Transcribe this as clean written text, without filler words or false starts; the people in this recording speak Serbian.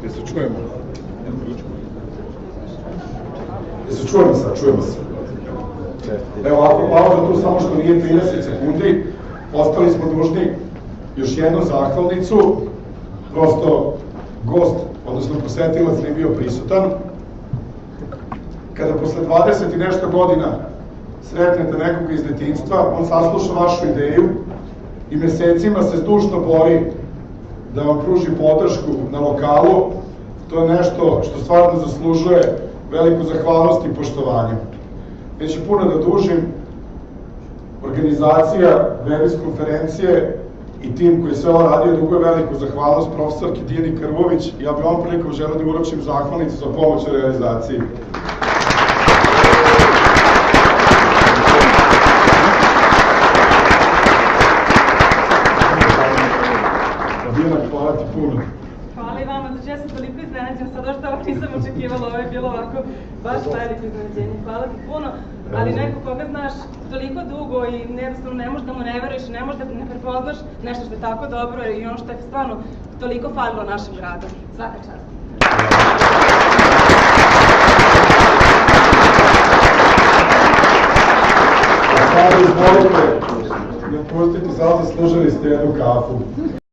se čujemo? Čujemo se. Evo ovako, pauza tu samo što nije 30 sekundi. Ostali smo dužni još jednu zahvalnicu. Prosto gost, odnosno posetilac nije bio prisutan. Kada posle 20 i nešto godina sretnete nekog iz detinjstva, on sasluša vašu ideju i mesecima se zdušno bori da vam pruži podršku na lokalu. To je nešto što stvarno zaslužuje veliku zahvalnost i poštovanje. Neću puno da dužim, organizacija Veris konferencije i tim koji sve ovo radio duguje veliku zahvalnost profesorki Dijani Krvović. Ja bih ovom prilikom želeo da uručim zahvalnicu za pomoć u realizaciji. Dijana, hvala ti puno. Hvala i vama, znači ja sam toliko iznenađena, sad što ovako nisam očekivala, ovo je bilo ovako baš veliko iznenađenje, hvala ti puno, ali neko koga znaš toliko dugo i jednostavno ne možeš da mu ne veruješ, ne možeš da ne prepoznaš nešto što je tako dobro i ono što je stvarno toliko falilo našem gradu. Svaka čast. Sada izvolite, ne pustite, sad zaslužili ste jednu kafu.